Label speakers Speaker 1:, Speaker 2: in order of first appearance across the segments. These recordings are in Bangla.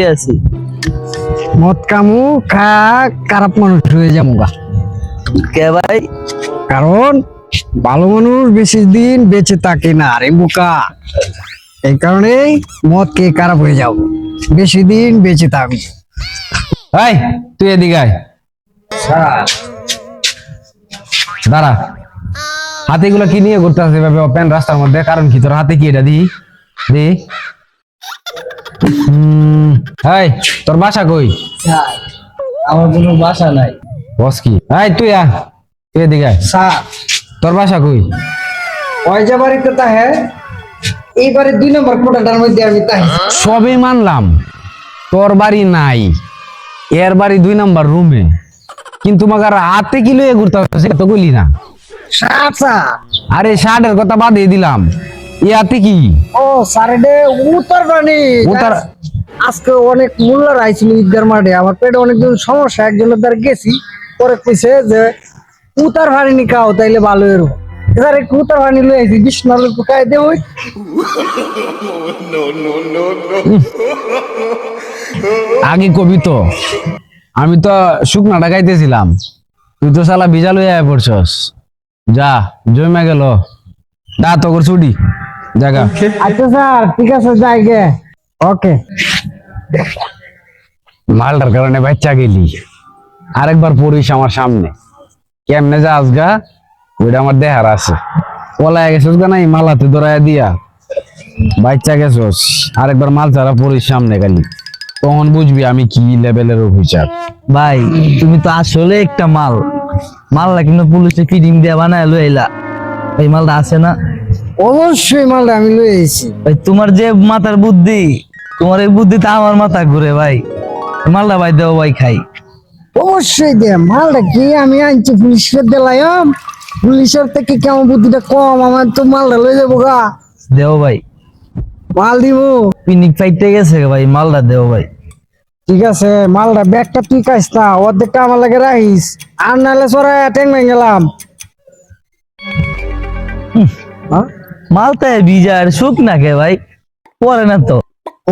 Speaker 1: আছি।
Speaker 2: মদ কামু খা খারাপ মানুষ হয়ে যাবো গা।
Speaker 1: কে ভাই?
Speaker 2: কারণ ভালো মানুষ বেশি দিন বেঁচে থাকে না রে বোকা। এই কারণেই মদ খেয়ে খারাপ হয়ে যাও, বেশি দিন বেঁচে থাকবি।
Speaker 3: এই তুই এদিকে আয়। দাঁড়া, হাতিগুলো কি নিয়ে ঘুরতে আসে এভাবে ওপেন রাস্তার মধ্যে? কারণ কি তোর হাতে কি এটা? দি দি এই তোর বাসা কই?
Speaker 1: আমার কোনো বাসা নাই।
Speaker 3: বস কি? এই তুই তুই এদিকে আয়।
Speaker 2: স্যার
Speaker 3: তোর বাসা কই?
Speaker 2: ওই যে বাড়িতে তাহে, এইবারে 2 নম্বর কোটাটার মধ্যে আমি তাহে।
Speaker 3: সবই মানলাম তোর বাড়ি নাই, এর বাড়ি 2 নম্বর রুমে, কিন্তু মাগার হাতে কি লয়ে ঘুরতে আসে তো বলি না।
Speaker 2: আচ্ছা,
Speaker 3: আরে শার্টের কথা বাদ দিয়ে দিলাম, ইয়াতে কি?
Speaker 2: ও স্যারডে উত্তর পানি
Speaker 3: উত্তর
Speaker 2: আজকে অনেক মূল্য রাইছিল ঈদের মাঠে। আমার পেটে অনেকদিন সমস্যা, একজনের দ্বারা গেছি, পরে কইছে যে উতার ভাড়ি নি খাও তাইলে ভালো এরো। স্যার একটু উতার ভাড়ি লই আইছি, বিষ্ণু খাই দে ওই।
Speaker 3: আগে কবি তো, আমি তো শুকনা ডাকাইতেছিলাম, তুই তো শালা ভিজা লইয়া পড়ছস। যা জমে গেল, দা তো কর ছুটি জায়গা।
Speaker 2: আচ্ছা স্যার ঠিক আছে, যাই গে। ওকে।
Speaker 3: মালটার কারণে বাচ্চা গেলি, আরেকবার পড়িস আমার সামনে। কেমনে যা আজগা ওইটা আমার দেহার আছে। পলায় গেছস গা নাই মালাতে ধরাইয়া দিয়া, বাচ্চা গেছস, আরেকবার মাল ছাড়া পড়িস সামনে খালি, তখন বুঝবি আমি কি লেভেলের অফিসার।
Speaker 1: ভাই তুমি তো আসলে একটা মালটা কিন্তু পুলিশে ফিটিং দিয়ে বানায় লই আইলা। এই মালটা আছে না?
Speaker 2: অবশ্যই মালটা আমি লই আইছি।
Speaker 1: ভাই তোমার যে মাথার বুদ্ধি, তোমার এই বুদ্ধিতে আমার মাথা ঘুরে ভাই। মালটা ভাই দেও ভাই, খাই।
Speaker 2: অবশ্যই দে, মালটা কি আমি আনছি পুলিশের দিলাম, পুলিশের থেকে কেমন বুদ্ধিটা কম, আমার তো মালটা লই যাবো গা।
Speaker 1: দেও ভাই,
Speaker 2: মাল দিব।
Speaker 1: পিনিক ফাইটে গেছে ভাই, মালটা দেও ভাই।
Speaker 2: ঠিক আছে, মালটা ব্যাগটা তুই খাইস না, অর্ধেকটা আমার লাগে রাখিস, আর নাহলে সরাই ট্যাং ভেঙে গেলাম। হ্যাঁ?
Speaker 1: মালটা ভিজার শুক না কে ভাই, পরে না তো।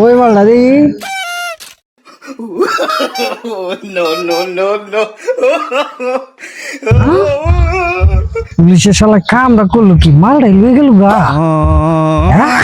Speaker 2: ওই মালটা দেখি। পুলিশের শালা কামটা করলো কি, মালটাই লয়ে গেল গা। হ্যাঁ?